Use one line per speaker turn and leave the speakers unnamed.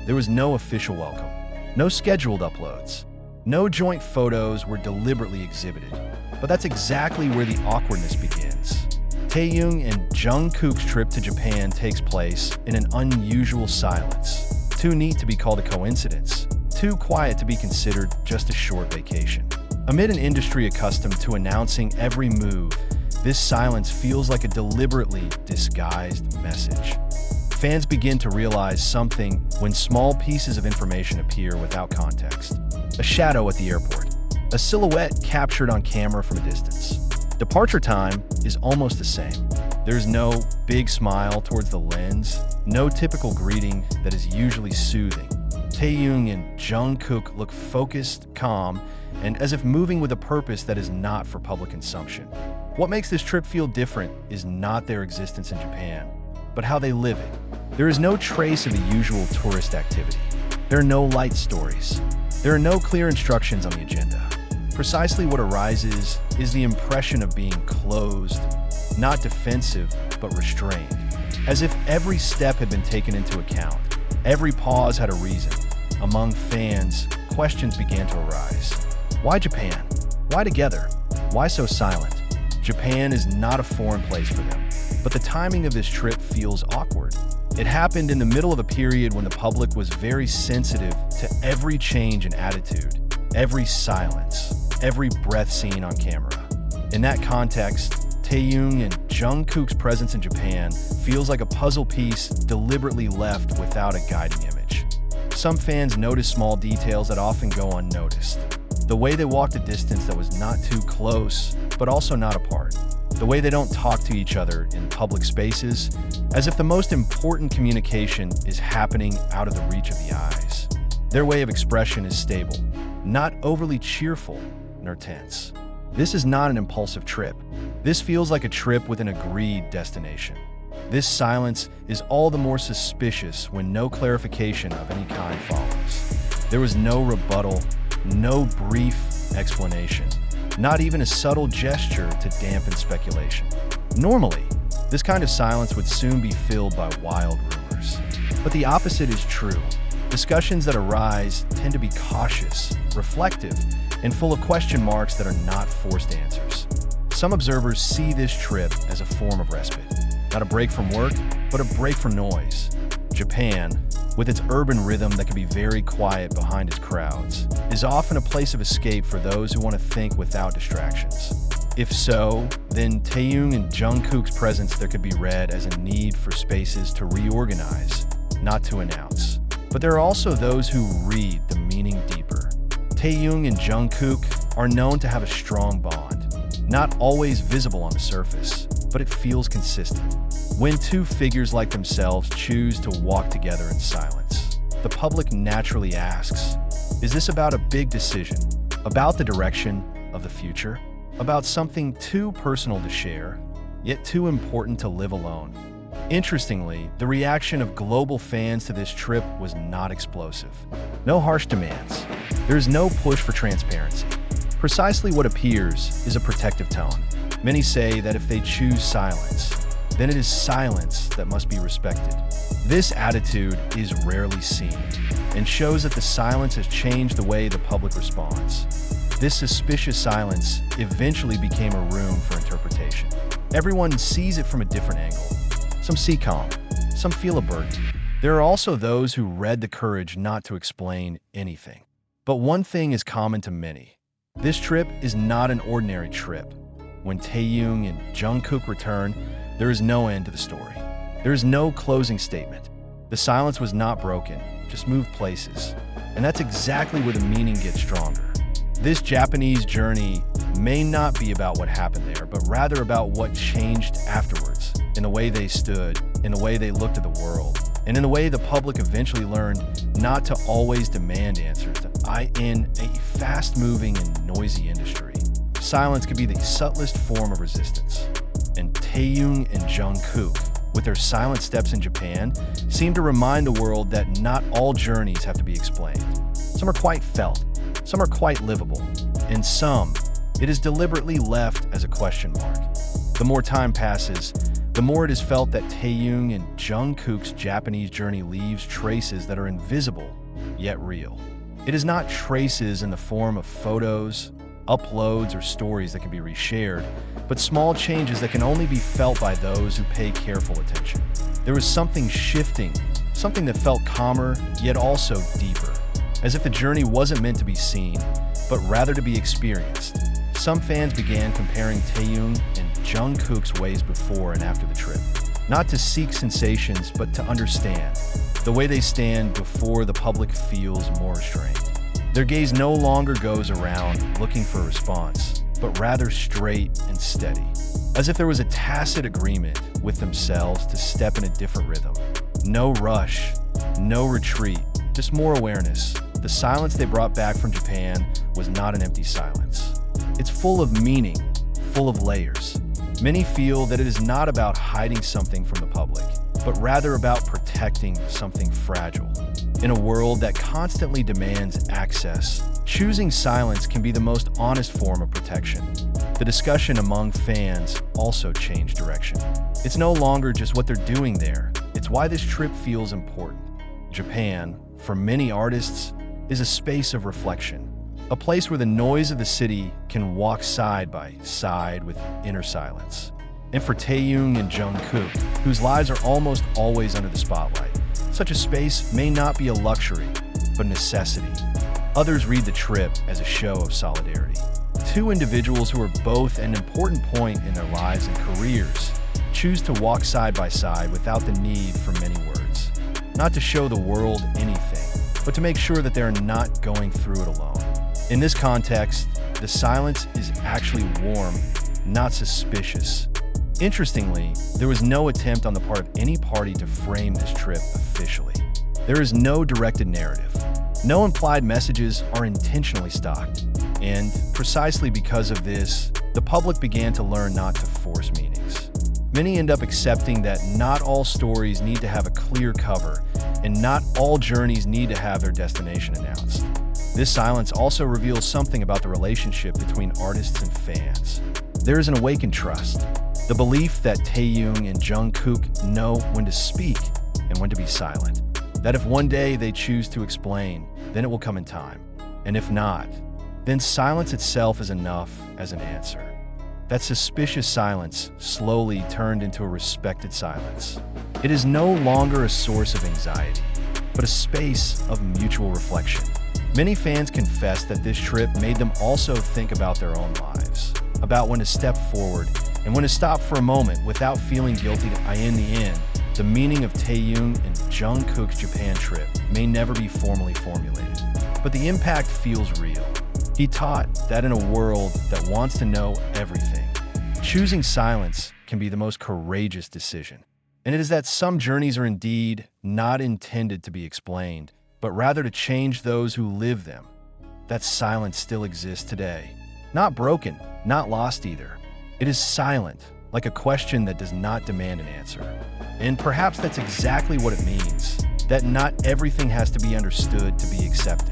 There was no official welcome, no scheduled uploads, no joint photos were deliberately exhibited. But that's exactly where the awkwardness begins. Taehyung and Jungkook's trip to Japan takes place in an unusual silence. Too neat to be called a coincidence, too quiet to be considered just a short vacation. Amid an industry accustomed to announcing every move, this silence feels like a deliberately disguised message. Fans begin to realize something when small pieces of information appear without context. A shadow at the airport, a silhouette captured on camera from a distance. Departure time is almost the same. There's no big smile towards the lens, no typical greeting that is usually soothing. Taehyung and Jungkook look focused, calm, and as if moving with a purpose that is not for public consumption. What makes this trip feel different is not their existence in Japan, but how they live it. There is no trace of the usual tourist activity. There are no light stories. There are no clear instructions on the agenda. Precisely what arises is the impression of being closed, not defensive, but restrained. As if every step had been taken into account. Every pause had a reason. Among fans, questions began to arise. Why Japan? Why together? Why so silent? Japan is not a foreign place for them, but the timing of this trip feels awkward. It happened in the middle of a period when the public was very sensitive to every change in attitude, every silence, every breath seen on camera. In that context, Taehyung and Jungkook's presence in Japan feels like a puzzle piece deliberately left without a guiding image. Some fans notice small details that often go unnoticed. The way they walked a distance that was not too close, but also not apart. The way they don't talk to each other in public spaces, as if the most important communication is happening out of the reach of the eyes. Their way of expression is stable, not overly cheerful nor tense. This is not an impulsive trip. This feels like a trip with an agreed destination. This silence is all the more suspicious when no clarification of any kind follows. There was no rebuttal, no brief explanation, not even a subtle gesture to dampen speculation. Normally, this kind of silence would soon be filled by wild rumors. But the opposite is true. Discussions that arise tend to be cautious, reflective, and full of question marks that are not forced answers. Some observers see this trip as a form of respite. Not a break from work, but a break from noise. Japan, with its urban rhythm that can be very quiet behind its crowds, is often a place of escape for those who want to think without distractions. If so, then Taehyung and Jungkook's presence there could be read as a need for spaces to reorganize, not to announce. But there are also those who read the meaning deeper. Taehyung and Jungkook are known to have a strong bond, not always visible on the surface, but it feels consistent. When two figures like themselves choose to walk together in silence, the public naturally asks, is this about a big decision? About the direction of the future? About something too personal to share, yet too important to live alone? Interestingly, the reaction of global fans to this trip was not explosive. No harsh demands. There is no push for transparency. Precisely what appears is a protective tone. Many say that if they choose silence, then it is silence that must be respected. This attitude is rarely seen and shows that the silence has changed the way the public responds. This suspicious silence eventually became a room for interpretation. Everyone sees it from a different angle. Some see calm, some feel a burden. There are also those who read the courage not to explain anything. But one thing is common to many. This trip is not an ordinary trip. When Taehyung and Jungkook return, there is no end to the story. There is no closing statement. The silence was not broken, just moved places. And that's exactly where the meaning gets stronger. This Japanese journey may not be about what happened there, but rather about what changed afterwards, in the way they stood, in the way they looked at the world, and in the way the public eventually learned not to always demand answers in a fast-moving and noisy industry. Silence could be the subtlest form of resistance. And Taehyung and Jungkook, with their silent steps in Japan, seem to remind the world that not all journeys have to be explained. Some are quite felt, some are quite livable, and some, it is deliberately left as a question mark. The more time passes, the more it is felt that Taehyung and Jungkook's Japanese journey leaves traces that are invisible, yet real. It is not traces in the form of photos, uploads, or stories that can be reshared, but small changes that can only be felt by those who pay careful attention. There was something shifting, something that felt calmer, yet also deeper, as if the journey wasn't meant to be seen, but rather to be experienced. Some fans began comparing Taehyung and Jungkook's ways before and after the trip, not to seek sensations, but to understand. The way they stand before the public feels more restrained. Their gaze no longer goes around looking for a response, but rather straight and steady, as if there was a tacit agreement with themselves to step in a different rhythm. No rush, no retreat, just more awareness. The silence they brought back from Japan was not an empty silence. It's full of meaning, full of layers. Many feel that it is not about hiding something from the public, but rather about protecting something fragile. In a world that constantly demands access, choosing silence can be the most honest form of protection. The discussion among fans also changed direction. It's no longer just what they're doing there, it's why this trip feels important. Japan, for many artists, is a space of reflection, a place where the noise of the city can walk side by side with inner silence. And for Taehyung and Jungkook, whose lives are almost always under the spotlight, such a space may not be a luxury, but a necessity. Others read the trip as a show of solidarity. Two individuals who are both at an important point in their lives and careers choose to walk side by side without the need for many words. Not to show the world anything, but to make sure that they're not going through it alone. In this context, the silence is actually warm, not suspicious. Interestingly, there was no attempt on the part of any party to frame this trip officially. There is no directed narrative. No implied messages are intentionally stocked. And precisely because of this, the public began to learn not to force meanings. Many end up accepting that not all stories need to have a clear cover, and not all journeys need to have their destination announced. This silence also reveals something about the relationship between artists and fans. There is an awakened trust. The belief that Taehyung and Jungkook know when to speak and when to be silent. That if one day they choose to explain, then it will come in time. And if not, then silence itself is enough as an answer. That suspicious silence slowly turned into a respected silence. It is no longer a source of anxiety, but a space of mutual reflection. Many fans confess that this trip made them also think about their own lives, about when to step forward and when to stop for a moment without feeling guilty. In the end, the meaning of Taehyung and Jungkook's Japan trip may never be formally formulated, but the impact feels real. He taught that in a world that wants to know everything, choosing silence can be the most courageous decision. And it is that some journeys are indeed not intended to be explained, but rather to change those who live them. That silence still exists today. Not broken, not lost either. It is silent, like a question that does not demand an answer. And perhaps that's exactly what it means, that not everything has to be understood to be accepted.